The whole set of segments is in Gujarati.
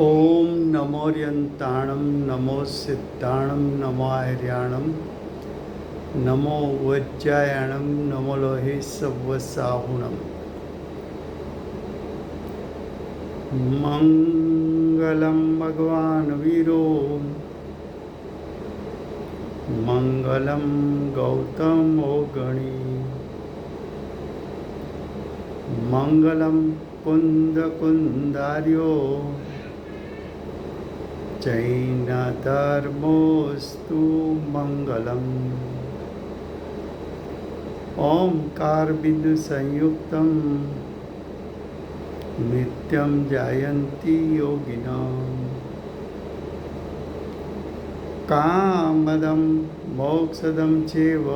ओम नमोर्यंताणं नमो सिद्धाणं नमो आर्याणं नमो वज्रायणं नमो लोहे सव्वसाहुणं मंगलम भगवान वीरो मंगलम गौतमो गणी मंगलम कुंद कुंदार्यो जैन धर्मोस्तु मंगलम ओंकार बिंदु संयुक्तम नित्यं जायन्ति योगिनां कामदं मोक्षदं चैव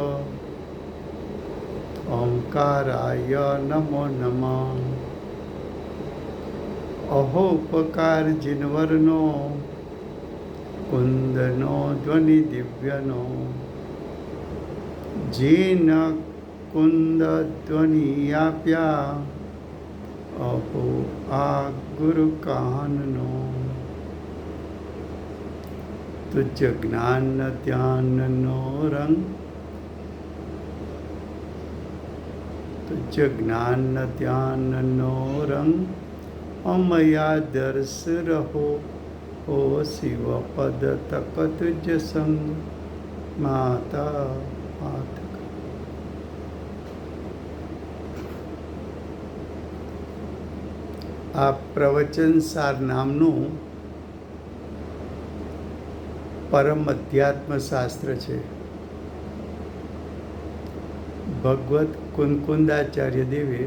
ओंकाराय नमो नमः अहोपकार जिनवरनो कुंदनो ध्वनि दिव्यनो जीन कुंद ध्वनि आप्या अहो आ गुरु काननो तुझ ज्ञान ध्याननो रंग तुझ ज्ञान ध्याननो रंग अमया दर्श रहो ओ शिव पद तक तुझ संग माता माता। આ પ્રવચન સાર નામનું પરમ અધ્યાત્મ શાસ્ત્ર છે. ભગવત કુંકુંદાચાર્ય દેવે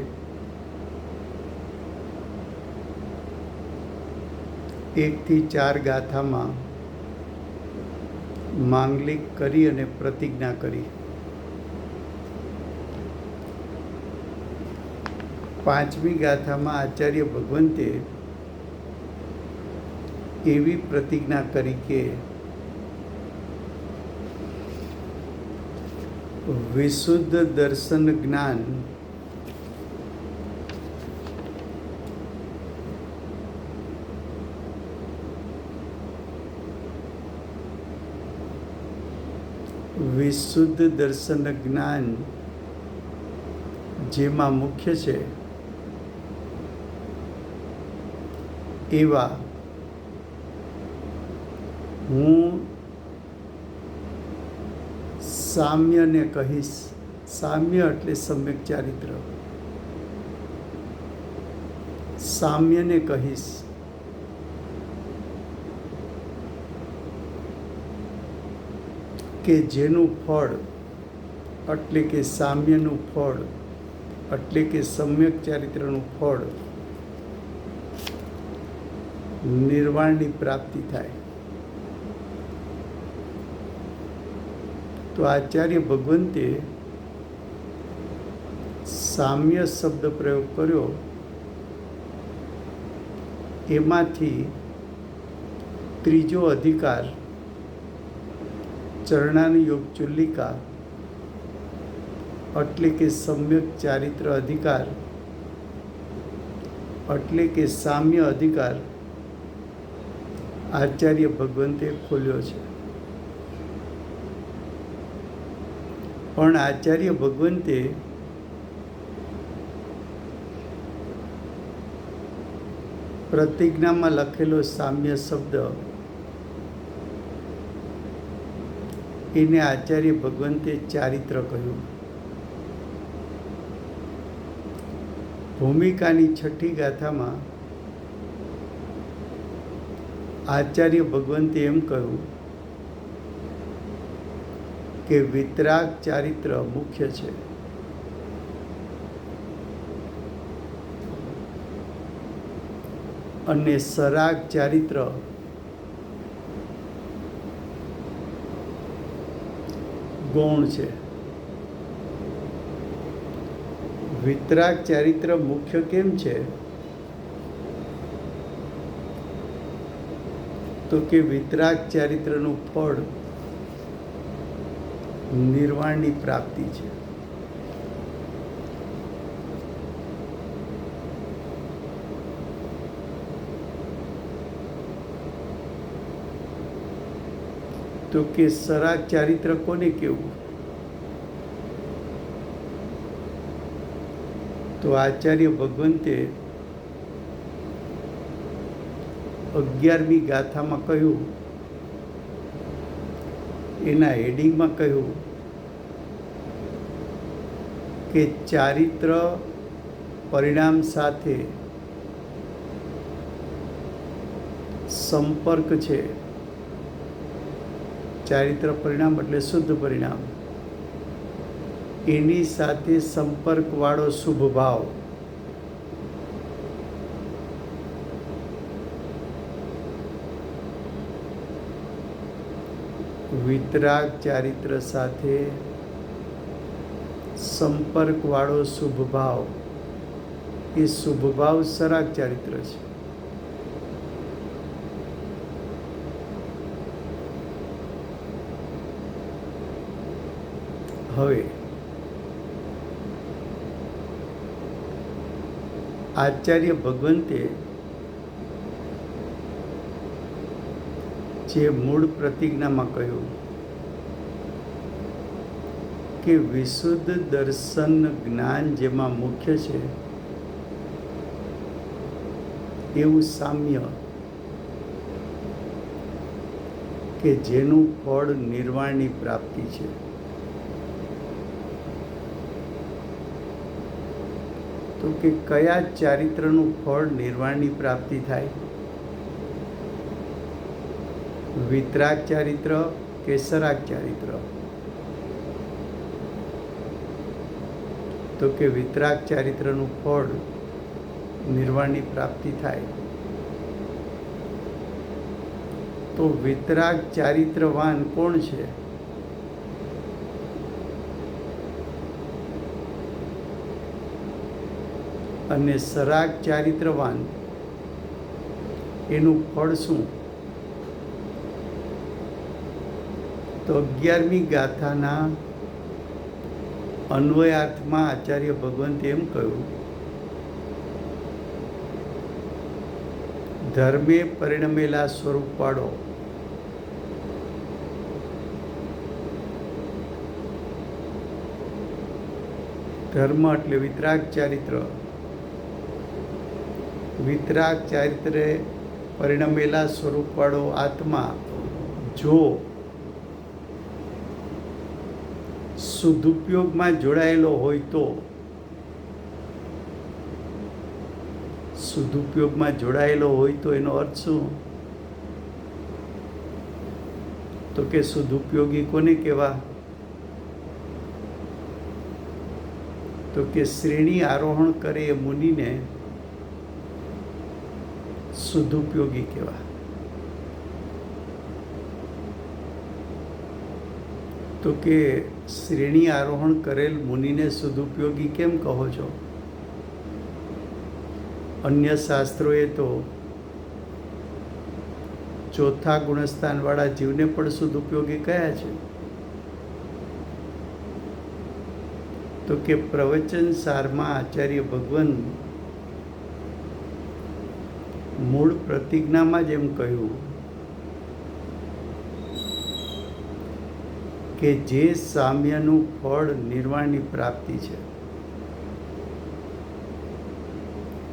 1 થી 4 ગાથામાં માંગલિક કરી અને પ્રતિજ્ઞા કરી. 5મી ગાથામાં આચાર્ય ભગવંતે એવી પ્રતિજ્ઞા કરી કે વિશુદ્ધ દર્શન જ્ઞાન વિશુદ્ધ દર્શન જ્ઞાન જેમાં મુખ્ય છે એવા હું સામ્યને કહીશ. સામ્ય એટલે સમ્યક ચારિત્ર. સામ્યને કહીશ કે જેનું ફળ એટલે કે સામ્યનું ફળ એટલે કે સમ્યક ચારિત્રનું ફળ નિર્વાણની પ્રાપ્તિ થાય. તો આચાર્ય ભગવંતે સામ્ય શબ્દ પ્રયોગ કર્યો. એમાંથી ત્રીજો અધિકાર ચરણાનુયોગ ચુલ્લિકા એટલે કે સમ્યક ચારિત્ર અધિકાર એટલે કે સામ્ય અધિકાર આચાર્ય ભગવંતે ખોલ્યો છે. પણ આચાર્ય ભગવંતે પ્રતિજ્ઞામાં લખેલો સામ્ય શબ્દ એને આચાર્ય ભગવંતે ચારિત્ર કહ્યું. ભૂમિકાની 6ઠી ગાથામાં આચાર્ય ભગવંતે એમ કહ્યું કે વિતરાગ ચારિત્ર મુખ્ય છે. અને સરાગ ચારિત્ર ગૌણ છે. વિતરાગ ચારિત્ર મુખ્ય કેમ છે? તો કે વિતરાગ ચારિત્રનું ફળ નિર્વાણની પ્રાપ્તિ છે. તો કે સરાગ ચારિત્ર કોને કહેવું? તો આચાર્ય ભગવંતે 11મી ગાથામાં કહ્યું, એના હેડિંગમાં કહ્યું કે ચારિત્ર પરિણામ સાથે સંપર્ક છે. ચારિત્ર પરિણામ એટલે શુદ્ધ પરિણામ, એની સાથે સંપર્કવાળો શુભ ભાવ. વિતરાગ ચારિત્ર સાથે સંપર્કવાળો શુભ ભાવ, એ શુભ ભાવ સરાગ ચારિત્ર છે. હવે આચાર્ય ભગવંતે જે મૂળ પ્રતિજ્ઞામાં કહ્યું કે વિશુદ્ધ દર્શન જ્ઞાન જેમાં મુખ્ય છે એવું સામ્ય કે જેનું ફળ નિર્વાણની પ્રાપ્તિ છે. તો કે કયા ચારિત્રનું ફળ નિર્વાણની પ્રાપ્તિ થાય? વિતરાગ ચારિત્ર કે સરાગ ચારિત્ર? તો કે વિતરાગ ચારિત્રનું ફળ નિર્વાણની પ્રાપ્તિ થાય. તો વિતરાગ ચારિત્રવાન કોણ છે? અને સરાગ ચારિત્રવાન એનું ફળ શું? તો 11મી ગાથાના અન્વયાર્થમાં આચાર્ય ભગવંતે એમ કહ્યું, ધર્મે પરિણમેલા સ્વરૂપ પાડો. ધર્મ એટલે વિતરાગ ચારિત્ર. વિતરાગ ચારિત્રે પરિણમેલા સ્વરૂપવાળો આત્મા જો સદુપયોગમાં જોડાયેલો હોય તો, સદુપયોગમાં જોડાયેલો હોય તો એનો અર્થ શું? તો કે સદુપયોગી કોને કહેવા? તો કે શ્રેણી આરોહણ કરે એ મુનિને સદુપયોગી કહેવા. તો કે શ્રેણી આરોહણ કરેલ મુનિને સદુપયોગી કેમ કહો છો? અન્ય શાસ્ત્રોએ તો ચોથા ગુણસ્થાનવાળા જીવને પણ સદુપયોગી કહ્યા છે. તો કે પ્રવચન સારમાં આચાર્ય ભગવાન મૂળ પ્રતિજ્ઞામાં જ એમ કહ્યું કે જે સામ્યનું ફળ નિર્વાણની પ્રાપ્તિ છે.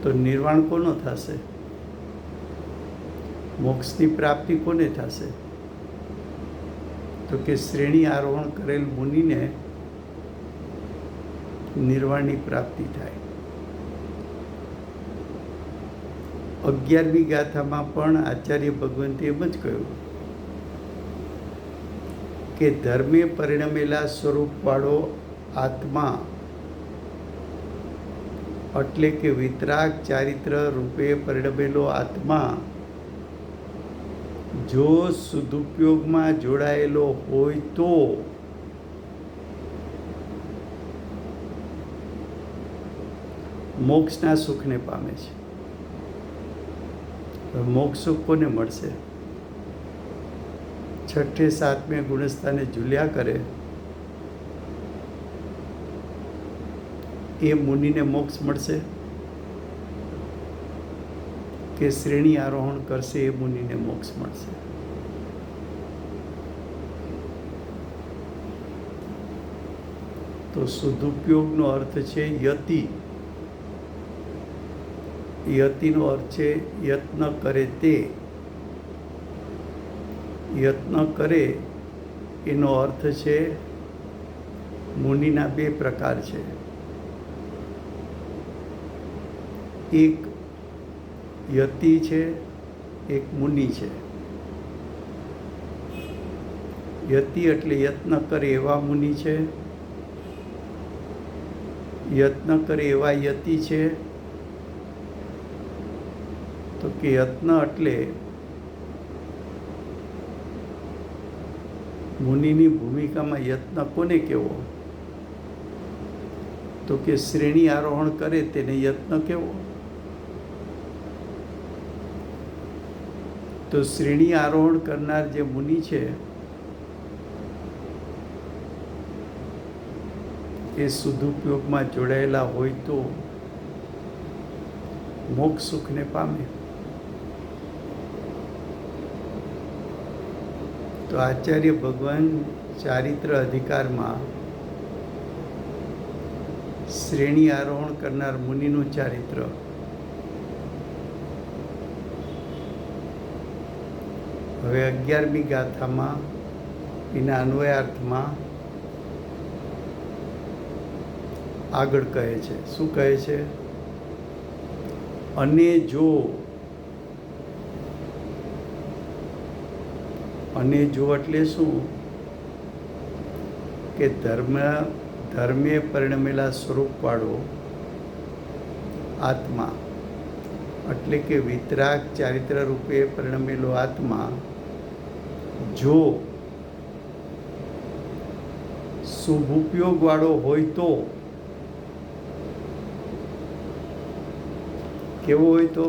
તો નિર્વાણ કોનો થશે? મોક્ષની પ્રાપ્તિ કોને થશે? તો કે શ્રેણી આરોહણ કરેલ મુનિને નિર્વાણની પ્રાપ્તિ થાય. 11મી ગાથામાં પણ આચાર્ય ભગવંતે એમ જ કહ્યું કે ધર્મે પરિણમેલા સ્વરૂપવાળો આત્મા એટલે કે વિતરાગ ચારિત્ર રૂપે પરિણમેલો આત્મા જો સદુપયોગમાં જોડાયેલો હોય તો મોક્ષના સુખને પામે છે. મોક્ષ સુખ કોને મળશે? છઠ્ઠે સાતમે ગુણસ્થાને ઝૂલ્યા કરે એ મુનિને મોક્ષ મળશે? કે શ્રેણી આરોહણ કરશે એ મુનિને મોક્ષ મળશે? તો સદુપયોગનો અર્થ છે યતિ. યતિનો અર્થ છે યત્ન કરે તે. યત્ન કરે એનો અર્થ છે મુનિના બે પ્રકાર છે. એક યતિ છે, એક મુનિ છે. યતિ એટલે યત્ન કરે એવા મુનિ છે, યત્ન કરે એવા યતિ છે. તો કે યત્ન એટલે મુનિની ભૂમિકામાં યત્ન કોને કહેવો? તો કે શ્રેણી આરોહણ કરે તેને યત્ન કહેવો. તો શ્રેણી આરોહણ કરનાર જે મુનિ છે એ સદુપયોગમાં જોડાયેલા હોય તો મોક્ષ સુખને પામે. તો આચાર્ય ભગવાન ચારિત્ર અધિકારમાં શ્રેણી આરોહણ કરનાર મુનિનું ચારિત્ર, હવે 11મી ગાથામાં એના અન્વયાર્થમાં આગળ કહે છે. શું કહે છે? અને જો એટલે શું? કે ધર્મે પરિણમેલા સ્વરૂપવાળો આત્મા, એટલે કે વિતરાગ ચારિત્ર રૂપે પરિણમેલો આત્મા જો શુભ ઉપયોગવાળો હોય તો કેવો હોય? તો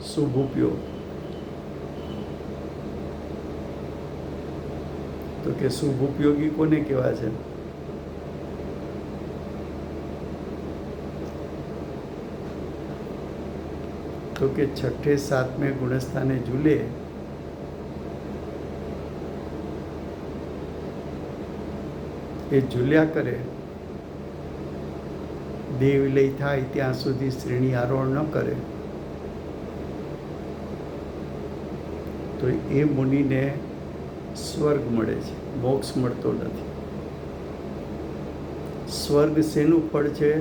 શુભ ઉપયોગ. તો કે શુભ ઉપયોગી કોને કહેવા છે? તો કે છઠ્ઠે સાતમે ગુણસ્થાને ઝૂલે એ ઝૂલ્યા કરે, દેહ વિલય થાય ત્યાં સુધી શ્રેણી આરોહણ ન કરે તો એ મુનિને સ્વર્ગ મળે છે, મોક્ષ મળતો નથી. સ્વર્ગ શેનું ફળ છે?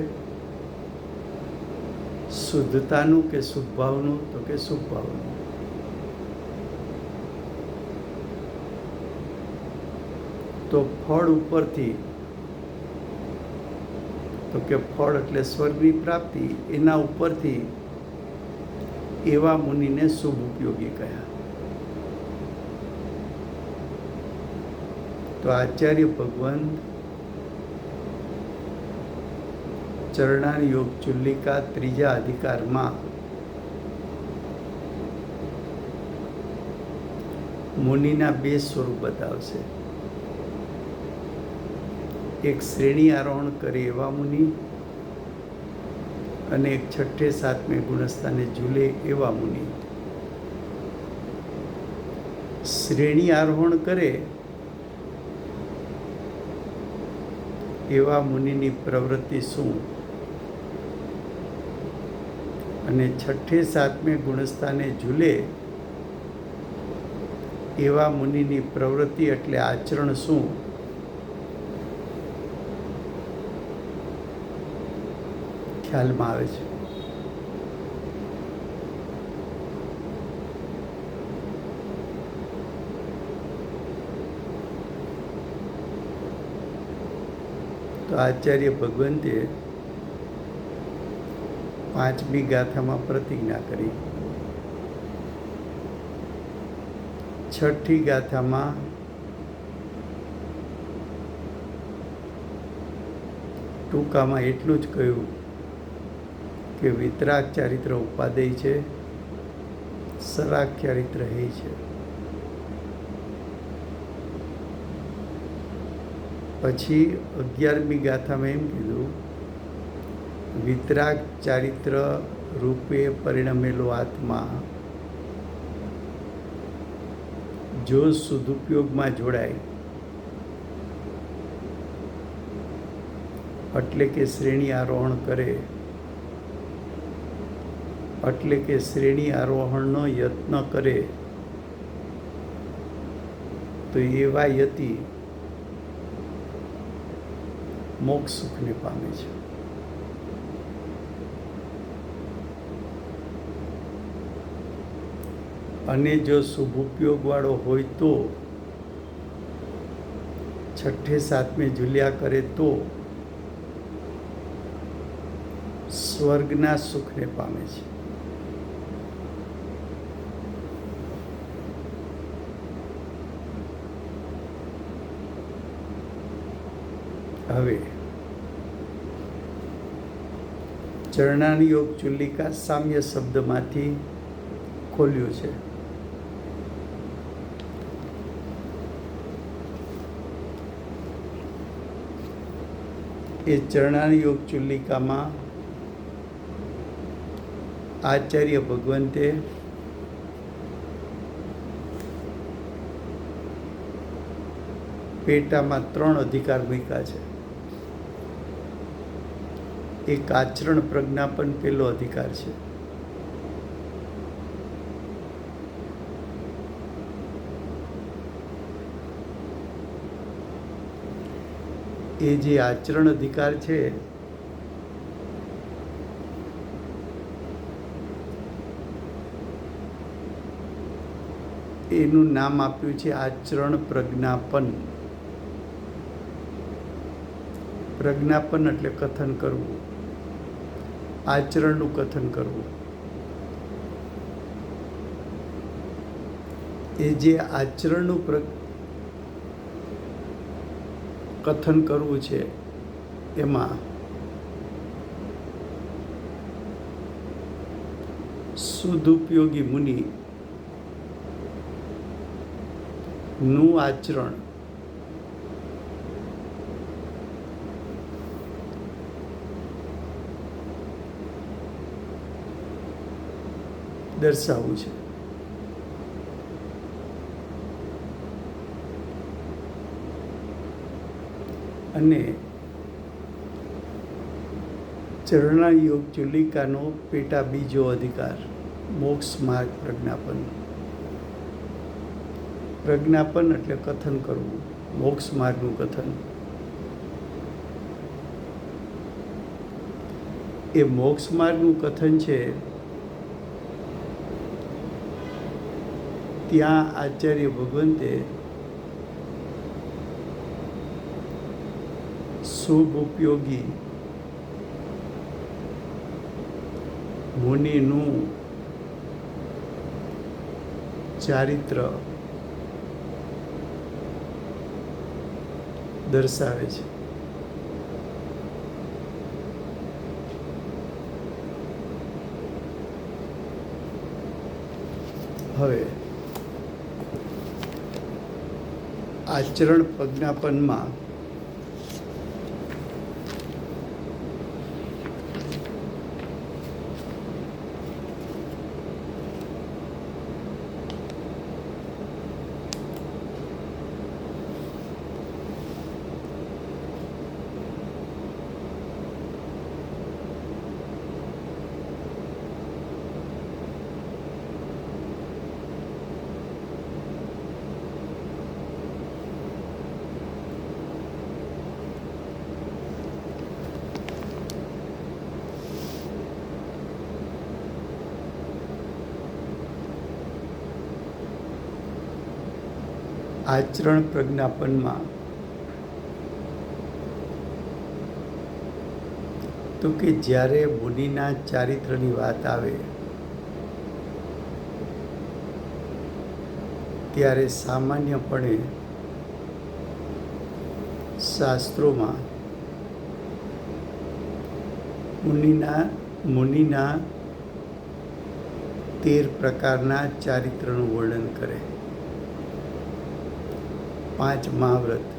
શુદ્ધતાનું કે શુભ ભાવનું? તો કે શુભ ભાવનું. તો ફળ ઉપરથી, તો કે ફળ એટલે સ્વર્ગની પ્રાપ્તિ, એના ઉપરથી એવા મુનિને શુભ ઉપયોગી કહ્યા. તો આચાર્ય ભગવાન ચરણાન યોગ ચુલ્લિકા ત્રીજા અધિકારમાં મુનિના બે સ્વરૂપ બતાવશે. એક શ્રેણી આરોહણ કરે એવા મુનિ અને એક છઠ્ઠે સાતમે ગુણસ્થાને ઝૂલે એવા મુનિ. શ્રેણી આરોહણ કરે એવા મુનિની પ્રવૃત્તિ શું? અને છઠ્ઠે સાતમે ગુણસ્થાને ઝૂલે એવા મુનિની પ્રવૃત્તિ એટલે આચરણ શું? ખ્યાલમાં આવે છે. તો આચાર્ય ભગવંતે 5મી ગાથામાં પ્રતિજ્ઞા કરી. 6ઠ્ઠી ગાથામાં ટૂંકામાં એટલું જ કહ્યું કે વિતરાગ ચારિત્ર ઉપાદેય છે, સરાગ ચારિત્ર હે છે. પછી 11મી ગાથામાં એમ કીધું, વિતરાગ ચારિત્ર રૂપે પરિણમેલો આત્મા જો સદુપયોગમાં જોડાય એટલે કે શ્રેણી આરોહણ કરે, એટલે કે શ્રેણી આરોહણનો યત્ન કરે, તો એવા યતિ મોક્ષ સુખને પામે છે. અને જો શુભ ઉપયોગવાળો હોય તો છઠ્ઠે સાતમે ઝૂલ્યા કરે તો સ્વર્ગના સુખને પામે છે. હવે ચરણાની યોગ ચુલ્લિકા સામ્ય શબ્દમાંથી ખોલ્યું છે. એ ચરણાની યોગ ચુલ્લિકામાં આચાર્ય ભગવંતે પેટામાં 3 અધિકાર મૂક્યા છે. એક આચરણ પ્રજ્ઞાપન પહેલો અધિકાર છે. એ જે આચરણ અધિકાર છે એનું નામ આપ્યું છે આચરણ પ્રજ્ઞાપન. પ્રજ્ઞાપન એટલે કથન કરવું, આચરણનું કથન કરવું. એ જે આચરણનું કથન કરવું છે એમાં સદુપયોગી મુનિ નું આચરણ દર્શાવવું છે. અને ચરણા યોગ ચુલ્લિકાનો પેટા બીજો અધિકાર મોક્ષ માર્ગ પ્રજ્ઞાપન. પ્રજ્ઞાપન એટલે કથન કરવું, મોક્ષ માર્ગનું કથન. એ મોક્ષ માર્ગનું કથન છે ત્યાં આચાર્ય ભગવંતે શુભ ઉપયોગી મુનિનું ચારિત્ર દર્શાવે છે. હવે આચરણ પ્રજ્ઞાપનમાં આચરણ પ્રજ્ઞાપનમાં તો કે જ્યારે મુનિના ચારિત્રની વાત આવે ત્યારે સામાન્યપણે શાસ્ત્રોમાં મુનિના 13 પ્રકારના ચારિત્રનું વર્ણન કરે. 5 મહાવ્રત,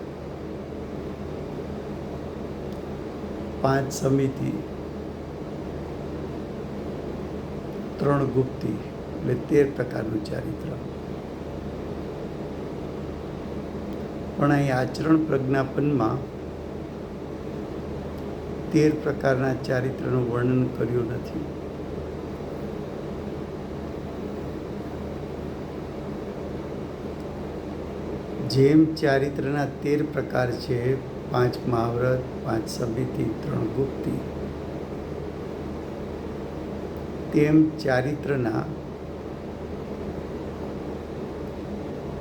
5 સમિતિ, 3 ગુપ્તી, એટલે 13 પ્રકારનું ચારિત્ર. પણ અહીં આચરણ પ્રજ્ઞાપનમાં 13 પ્રકારના ચારિત્રનું વર્ણન કર્યું નથી. જેમ ચારિત્રના 13 પ્રકાર છે, 5 મહાવ્રત, 5 સમિતિ, 3 ગુપ્તિ, તેમ ચારિત્રના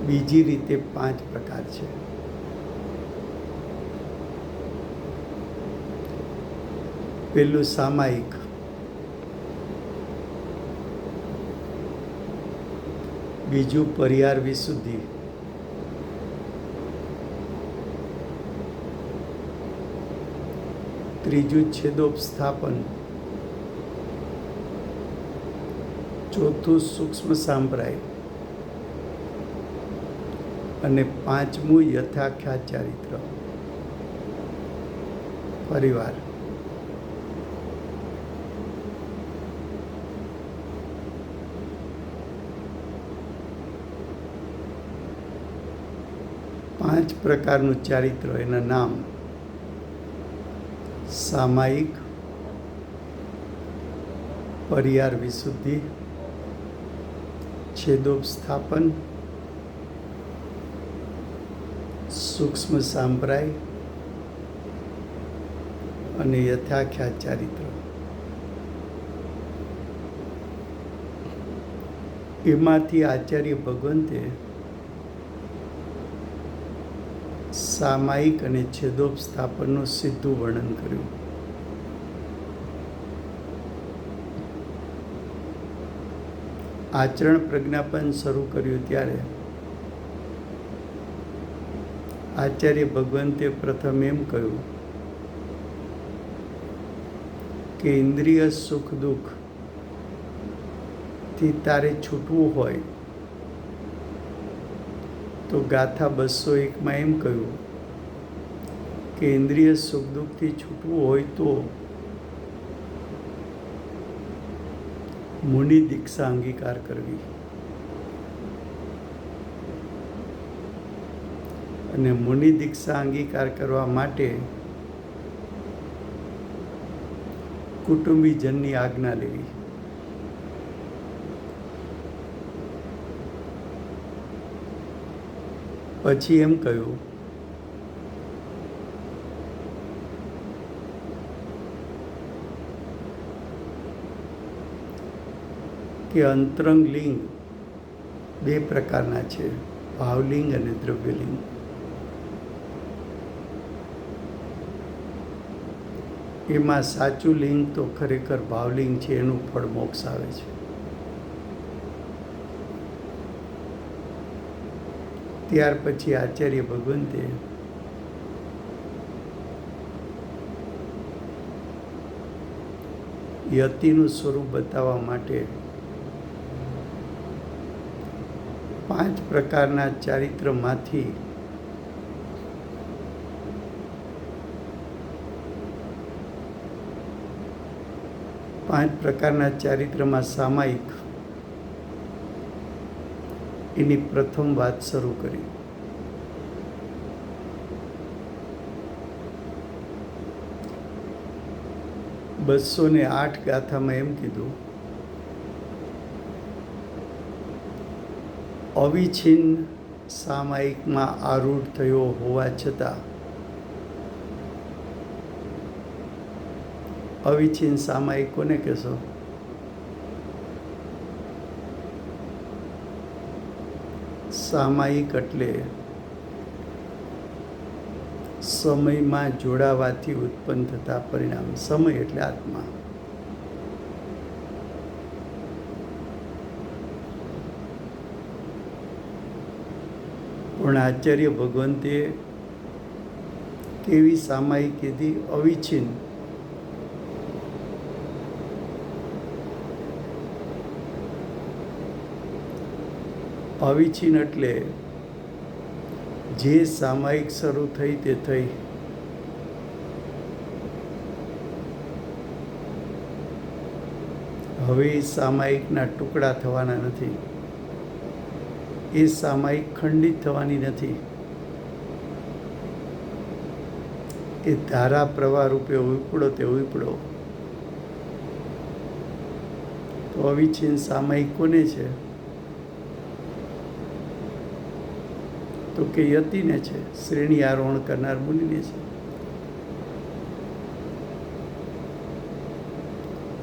બીજી રીતે 5 પ્રકાર છે. પહેલું સામાયિક, બીજું પરિહાર વિશુદ્ધિ, ત્રીજું છેદોપસ્થાપન, ચોથું સૂક્ષ્મ સાંપ્રાય અને 5મું યથાખ્યાત ચારિત્ર પરિવાર. પાંચ પ્રકારનું ચારિત્ર, એના નામ: સામાયિક, પરિહાર વિશુદ્ધિ, છેદોપસ્થાપન, સૂક્ષ્મ સાંપ્રાય અને યથાખ્યાત ચારિત્ર. એમાંથી આચાર્ય ભગવંતે સામાયિક અને છેદોપસ્થાપનનું સીધું વર્ણન કર્યું. આચરણ પ્રજ્ઞાપન શરૂ કર્યું ત્યારે આચાર્ય ભગવંતે પ્રથમ એમ કહ્યું કે ઇન્દ્રિય સુખ દુઃખથી તારે છૂટવું હોય તો ગાથા 201માં એમ કહ્યું કે ઇન્દ્રિય સુખ દુઃખથી છૂટવું હોય તો મુનિ દીક્ષા અંગીકાર કરવી. અને મુનિ દીક્ષા અંગીકાર કરવા માટે કુટુંબીજનની આજ્ઞા લેવી. પછી એમ કહ્યું કે અંતરંગ લિંગ 2 પ્રકારના છે, ભાવલિંગ અને દ્રવ્યલિંગ. એમાં સાચું લિંગ તો ખરેખર ભાવલિંગ છે, એનું ફળ મોક્ષ આવે છે. ત્યાર પછી આચાર્ય ભગવંતે યતિનું સ્વરૂપ બતાવવા માટે 5 પ્રકારના ચારિત્રમાંથી સામાયિક એની પ્રથમ વાત શરૂ કરી. બસોને 8 ગાથામાં એમ કીધું, અવિચ્છિન્ન સામાયિકમાં આરૂઢ થયો હોવા છતાં, અવિચ્છિન્ન સામાયિક કોને કહેશો? સામાયિક એટલે સમયમાં જોડાવાથી ઉત્પન્ન થતા પરિણામ. સમય એટલે આત્મા. પણ આચાર્ય ભગવંતે કેવી સામાયિક કીધી? અવિચ્છિન્ન. અવિચ્છિન્ન એટલે જે સામાયિક શરૂ થઈ તે થઈ. હવે એ સામાયિકના ટુકડા થવાના નથી, એ સામાયિક ખંડિત થવાની નથી. એ ધારા પ્રવાહ રૂપે ઉપડો તે ઉપડો. તો અવિચ્છિન્ન સામાયિક કોને છે? તો કે યતિને છે, શ્રેણી આરોહણ કરનાર મુનિને છે.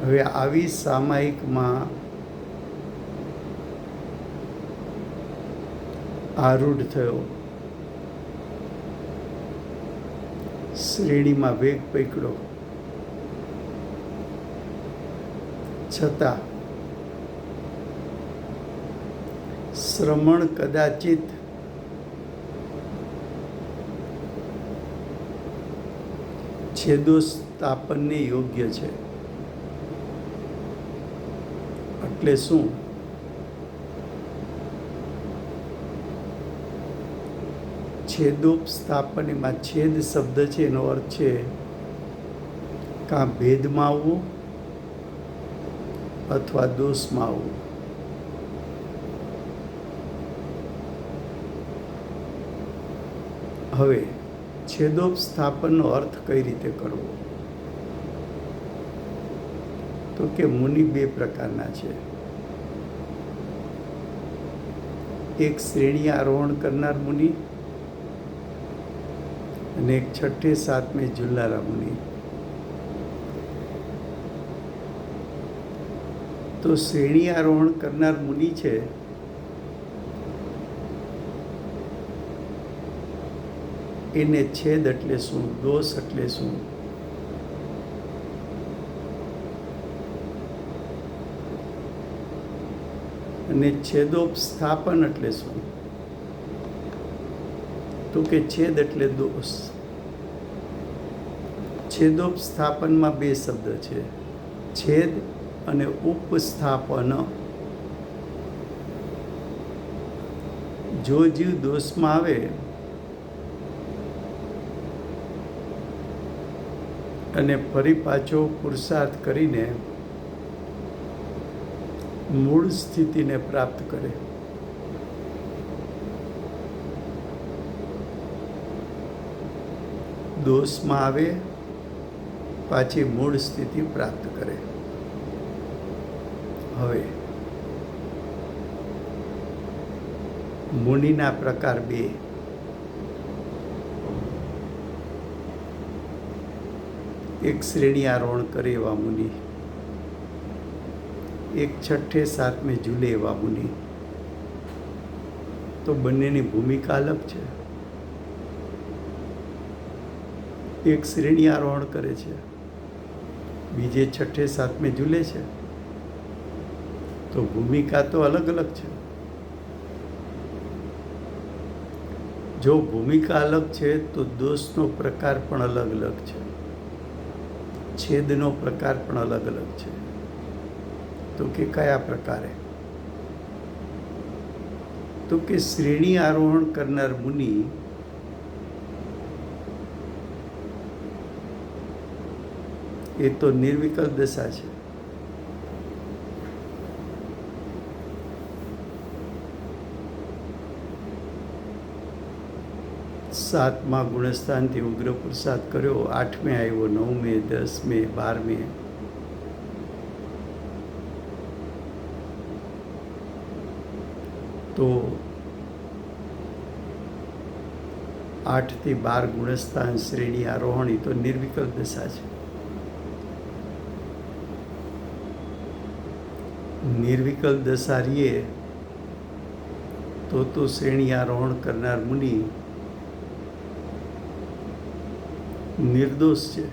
હવે આવી સામાયિકમાં આરૂઢ થયો, શ્રેણીમાં વેગ પકડ્યો, છતાં શ્રમણ કદાચિત છેદોસ્થાપનને યોગ્ય છે. એટલે શું? છેદોપસ્થાપન, એમાં છેદ શબ્દ છે એનો અર્થ છે કાં ભેદમાં આવવું અથવા દોષમાં આવવું. હવે છેદોપસ્થાપનનો અર્થ કઈ રીતે કરવો? તો કે મુનિ બે પ્રકારના છે. એક શ્રેણી આરોહણ કરનાર મુનિ અને એક છઠ્ઠે સાતમે ઝૂલનારા મુનિ. તો શ્રેણી આરોહણ કરનાર મુનિ છે એને છેદ એટલે શું, દોષ એટલે શું? અને છેદોપસ્થાપન એટલે શું? તો કે છેદ એટલે દોષ. છેદોપસ્થાપનમાં બે શબ્દ છે, છેદ અને ઉપસ્થાપન. જો જીવ દોષમાં આવે અને ફરી પાછો પુરુષાર્થ કરીને મૂળ સ્થિતિને પ્રાપ્ત કરે, દોષમાં આવે પાછી મૂળ સ્થિતિ પ્રાપ્ત કરે. હવે મુનિના પ્રકાર બે. એક શ્રેણી આરોહણ કરે એવા મુનિ, એક છઠ્ઠે સાતમે ઝૂલે એવા મુનિ. તો બંનેની ભૂમિકા અલગ છે. એક શ્રેણી આરોહણ કરે છે, બીજે છઠ્ઠે સાતમે ઝૂલે છે. તો ભૂમિકા તો અલગ અલગ છે. જો ભૂમિકા અલગ છે તો દોષનો પ્રકાર પણ અલગ અલગ છે, છેદનો પ્રકાર પણ અલગ અલગ છે. તો કે કયા પ્રકારે? તો કે શ્રેણી આરોહણ કરનાર મુનિ એ તો નિર્વિકલ્પ દશા છે. સાતમા ગુણસ્થાનથી ઉગ્ર પુરુષાર્થ કર્યો, આઠમે આવ્યો, નવમે, 10મે, 12મે. તો 8 થી 12 ગુણસ્થાન શ્રેણી આરોહણી તો નિર્વિકલ્પ દશા છે. નિર્વિકલ્પ દશા રીએ તો શ્રેણી આરોહણ કરનાર મુનિ નિર્દોષ છે.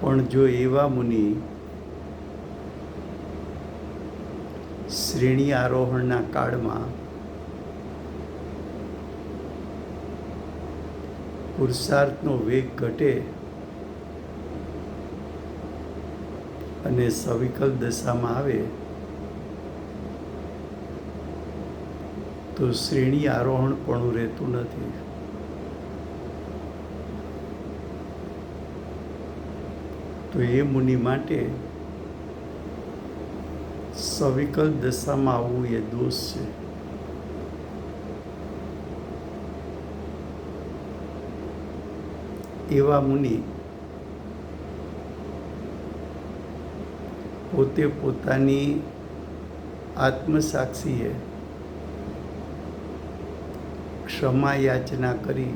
પણ જો એવા મુનિ શ્રેણી આરોહણના કાળમાં પુરુષાર્થનો વેગ ઘટે અને સવિકલ્પ દશામાં આવે તો શ્રેણી આરોહણ પણ રહેતું નથી. તો એ મુનિ માટે સવિકલ્પ દશામાં આવવું એ દોષ છે. એવા મુનિ પોતે પોતાની આત્મસાક્ષીએ ક્ષમા યાચના કરી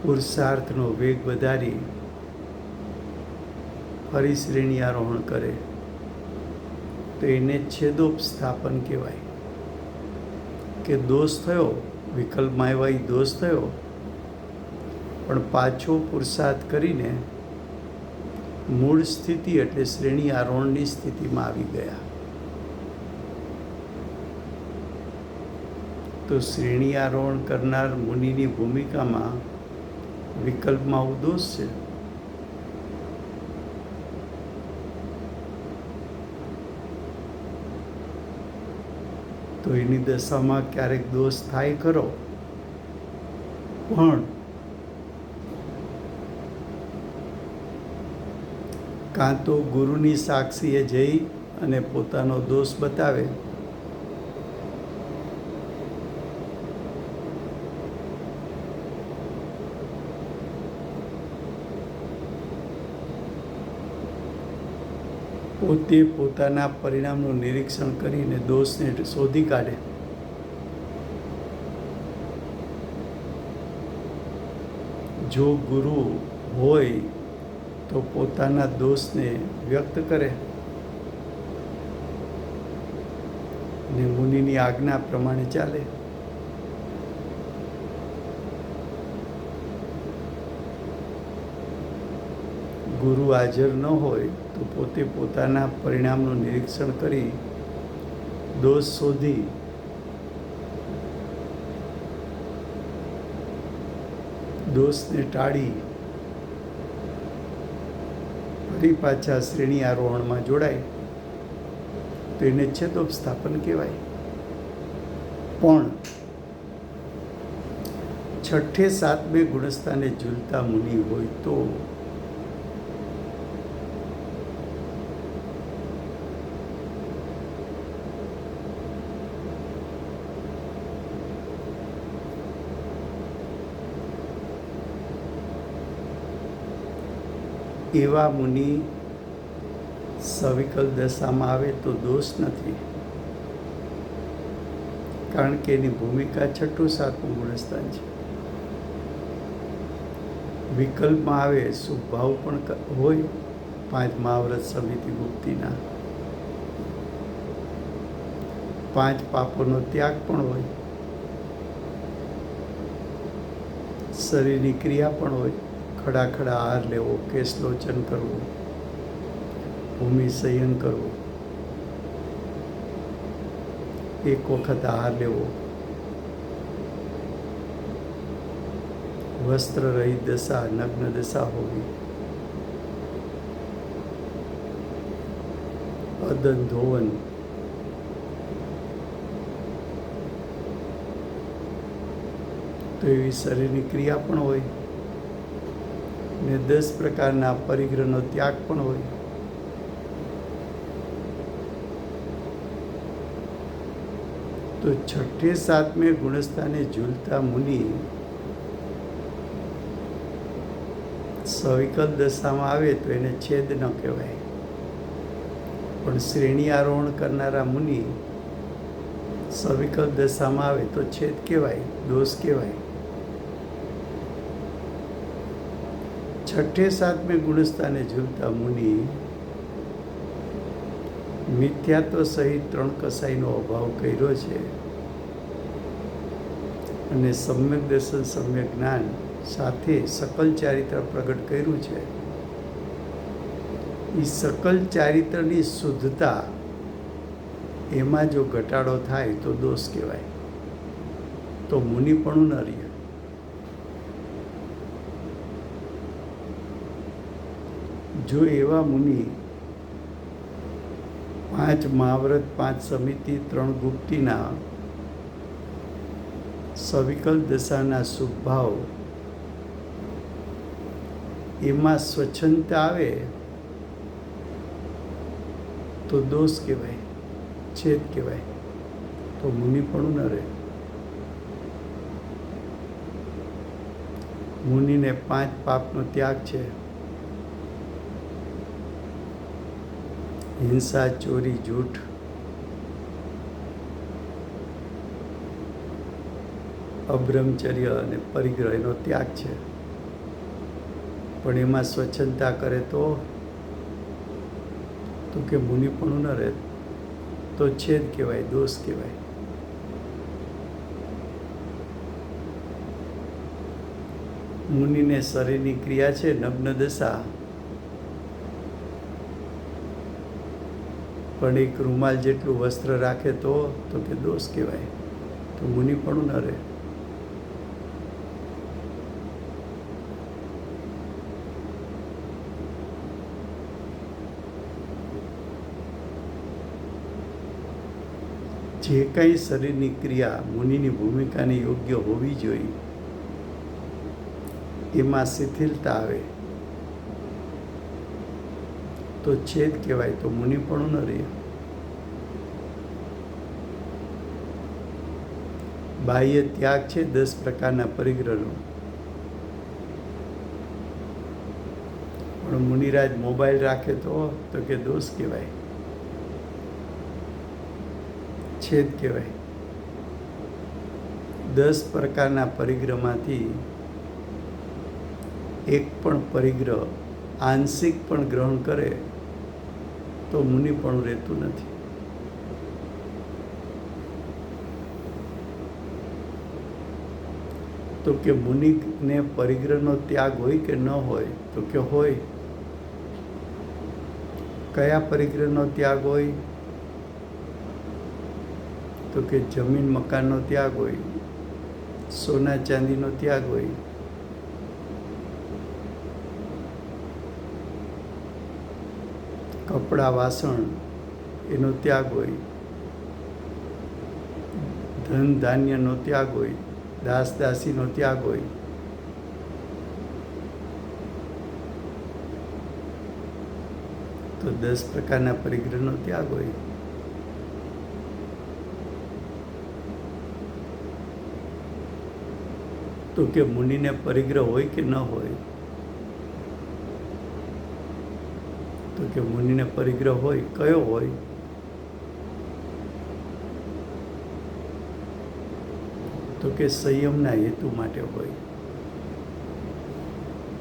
પુરુષાર્થનો વેગ વધારી ફરી શ્રેણી આરોહણ કરે તો એને છેદોપસ્થાપન કહેવાય કે દોષ થયો, વિકલ્પમાં એવા દોષ થયો, પણ પાછો પુરુષાર્થ કરીને મૂળ સ્થિતિ એટલે શ્રેણી આરોહણની સ્થિતિમાં આવી ગયા. તો શ્રેણી આરોહણ કરનાર મુનિની ભૂમિકામાં વિકલ્પમાં દોષ છે. તો એની દશામાં ક્યારેક દોષ થાય ખરો, પણ કાં તો ગુરુની સાક્ષીએ જઈ અને પોતાનો દોષ બતાવે, પોતે પોતાના પરિણામનું નિરીક્ષણ કરીને દોષને શોધી કાઢે, જો ગુરુ હોય તો પોતાના દોષને વ્યક્ત કરે ને મુનિની આજ્ઞા પ્રમાણે ચાલે. ગુરુ હાજર ન હોય તો પોતે પોતાના પરિણામનું નિરીક્ષણ કરી દોષ શોધી દોષને ટાળી ફરી પાછા શ્રેણી આરોહણમાં જોડાય તો એને છેદોપસ્થાપન કહેવાય. પણ છઠ્ઠે સાતમે ગુણસ્થાને ઝૂલતા મુનિ હોય તો એવા મુનિ સવિકલ દશામાં આવે તો દોષ નથી, કારણ કે એની ભૂમિકા છઠ્ઠું સાતમું ગુણસ્થાન છે. વિકલ્પમાં આવે શુભ ભાવ પણ હોય, 5 મહાવ્રત સમિતિ મુક્તિના, 5 પાપોનો ત્યાગ પણ હોય, શરીરની ક્રિયા પણ હોય, ખડા આહાર લેવો, કેશલોચન કરવું, ભૂમિ શયન કરવું, એક વખત આહાર લેવો, વસ્ત્ર રહિત દશા, નગ્ન દશા હોવી, અદન ધોવન, તો એવી શરીરની ક્રિયા પણ હોય ને 10 પ્રકારના પરિગ્રહનો ત્યાગ પણ હોય. તો છઠ્ઠે સાતમે ગુણસ્થાને ઝૂલતા મુનિ સવિકલ દશામાં આવે તો એને છેદ ન કહેવાય, પણ શ્રેણી આરોહણ કરનારા મુનિ સવિકલ દશામાં આવે તો છેદ કહેવાય, દોષ કહેવાય. છઠ્ઠે સાતમે ગુણસ્થાને ઝૂલતા મુનિ મિથ્યાત્વ સહિત 3 કસાઈનો અભાવ કર્યો છે અને સમ્યક દર્શન, સમ્યક જ્ઞાન સાથે સકલ ચારિત્ર પ્રગટ કર્યું છે. એ સકલ ચારિત્રની શુદ્ધતા એમાં જો ઘટાડો થાય તો દોષ કહેવાય, તો મુનિપણું ન રહે. જો એવા મુનિ 5 મહાવ્રત, 5 સમિતિ, 3 ગુપ્તિના સવિકલ દશાના શુભ ભાવ એમાં સ્વચ્છંદતા આવે તો દોષ કહેવાય, છેદ કહેવાય, તો મુનિપણું ન રહે. મુનિને 5 પાપનો ત્યાગ છે. હિંસા, ચોરી, જૂઠ, અબ્રહ્મચર્ય અને પરિગ્રહનો ત્યાગ છે. પણ એમાં સ્વચ્છંદતા કરે તો કે મુનિપણું ન રહે, તો છેદ કહેવાય, દોષ કહેવાય. મુનિને શરીરની ક્રિયા છે નગ્ન દશા, પણ એક રૂમાલ જેટલું વસ્ત્ર રાખે તો કે દોષ કહેવાય, તો મુનિપણું ન રહે. જે કંઈ શરીરની ક્રિયા મુનિની ભૂમિકાને યોગ્ય હોવી જોઈએ એમાં શિથિલતા આવે તો છેદ કહેવાય, તો મુનિપણું ન રહે. બાહ્ય ત્યાગ છે 10 પ્રકારના પરિગ્રહનો, પણ મુનિરાજ મોબાઈલ રાખે તો કે દોષ કહેવાય, છેદ કહેવાય. 10 પ્રકારના પરિગ્રહમાંથી એક પણ પરિગ્રહ આંશિક પણ ગ્રહણ કરે તો મુનિપણું રહેતું નથી. તો કે મુનિને પરિગ્રહનો ત્યાગ હોય કે ન હોય, તો કે હોય. કયા પરિગ્રહનો ત્યાગ હોય? તો કે જમીન મકાનનો ત્યાગ હોય, સોના ચાંદીનો ત્યાગ હોય, કપડાં વાસણ એનો ત્યાગ હોય, ધન ધાન્યનો ત્યાગ હોય, દાસ દાસીનો ત્યાગ હોય. તો 10 પ્રકારના પરિગ્રહનો ત્યાગ હોય. તો કે મુનિને પરિગ્રહ હોય કે ન હોય? તો કે મુનિને પરિગ્રહ હોય. કયો હોય? તો કે સંયમના હેતુ માટે હોય.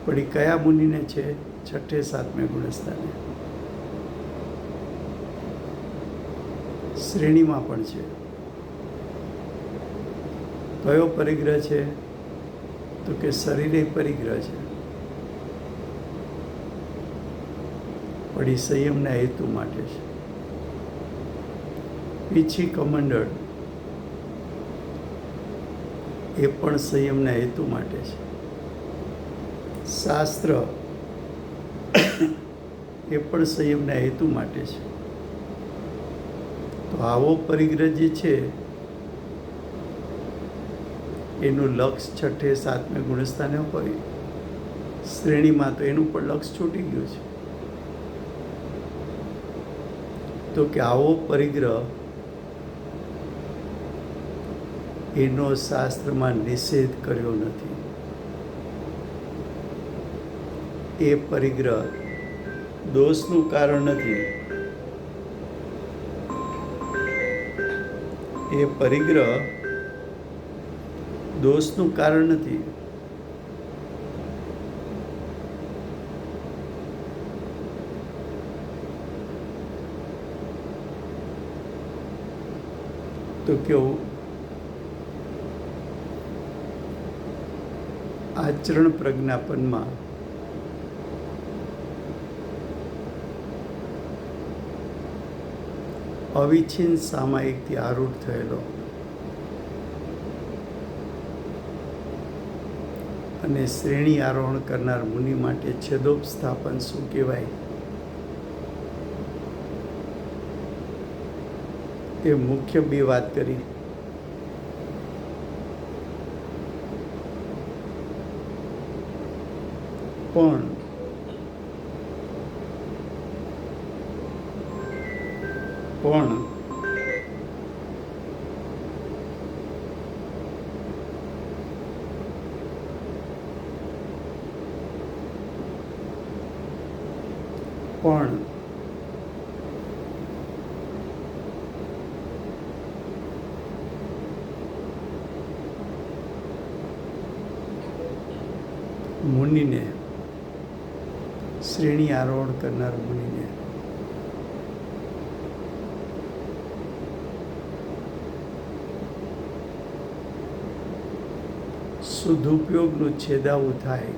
પણ એ કયા મુનિને છે? 6ઠે 7મે ગુણસ્થાને. શ્રેણીમાં પણ છે. કયો પરિગ્રહ છે? તો કે શરીરે પરિગ્રહ છે, પણ એ સંયમના હેતુ માટે છે. પીછી કમંડળ એ પણ સંયમના હેતુ માટે છે. શાસ્ત્ર એ પણ સંયમના હેતુ માટે છે. તો આવો પરિગ્રહ જે છે એનું લક્ષ 6ઠે 7મે ગુણસ્થાને હોય, શ્રેણીમાં તો એનું પણ લક્ષ છૂટી ગયું છે. તો કે આવો પરિગ્રહ એનો શાસ્ત્રમાં નિષેધ કર્યો નથી. એ પરિગ્રહ દોષનું કારણ નથી. એ પરિગ્રહ દોષનું કારણ નથી. તો કેવું? આચરણ પ્રજ્ઞાપનમાં અવિચ્છિન્ન સામાયિકથી આરૂઢ થયેલો અને શ્રેણી આરોહણ કરનાર મુનિ માટે છેદોપસ્થાપન શું કહેવાય? એ મુખ્ય 2 વાત કરી. પણ પણ મુનિને, શ્રેણી આરોહણ કરનાર મુનિને સદુપયોગનું છેદાવું થાય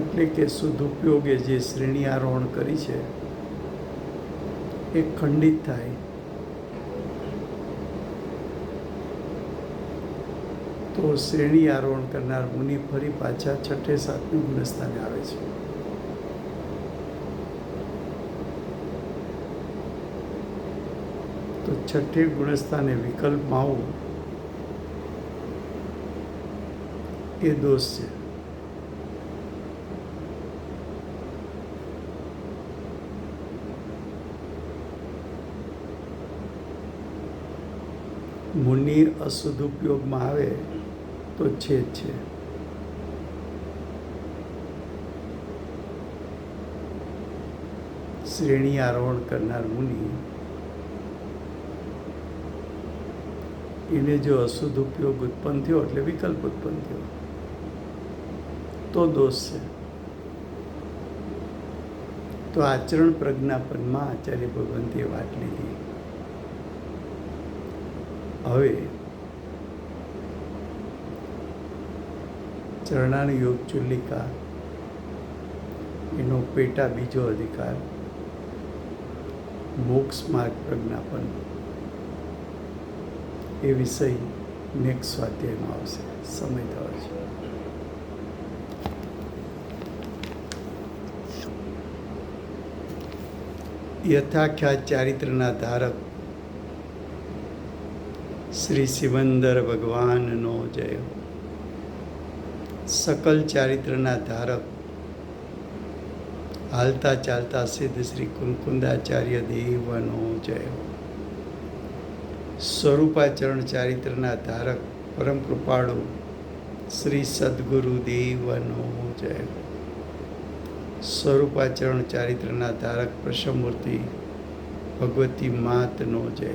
એટલે કે સદુપયોગે જે શ્રેણી આરોહણ કરી છે એ ખંડિત થાય તો શ્રેણી આરોહણ કરનાર મુનિ ફરી પાછા છઠ્ઠે સાતમે ગુણસ્થાને આવે છે. તો છઠ્ઠે ગુણસ્થાને વિકલ્પમાં આવવું એ દોષ છે. મુનિ અસદુપયોગમાં આવે તો છેદ છે. શ્રેણી આરોહણ કરનાર મુનિ એને જો અશુદ્ધ ઉપયોગ ઉત્પન્ન થયો એટલે વિકલ્પ ઉત્પન્ન થયો તો દોષ છે. તો આચરણ પ્રજ્ઞાપનમાં આચાર્ય ભગવંતીએ વાત લીધી. હવે ચરણાની યોગ ચુલ્લિકા એનો પેટા બીજો અધિકાર મોક્ષ માર્ગ પ્રજ્ઞાપન એ વિષય નેક્સ્ટ સ્વાધ્યાયમાં આવશે. સમય થયો છે. યથાખ્યાત ચારિત્રના ધારક શ્રી સિમંદર ભગવાનનો જય. સકલ ચારિત્રના ધારક હાલતા ચાલતા સિદ્ધ શ્રી કુંકુંદાચાર્ય દેવનો જય. સ્વરૂપાચરણ ચારિત્રના ધારક પરમ કૃપાળુ શ્રી સદગુરુ દેવનો જય. સ્વરૂપાચરણ ચારિત્રના ધારક પ્રસમમૂર્તિ ભગવતી માતનો જય.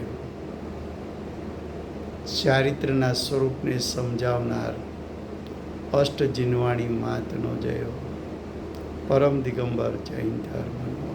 ચારિત્રના સ્વરૂપને સમજાવનાર અષ્ટ જીનવાણી માતનો જય. પરમ દિગંબર જૈન ધર્મનો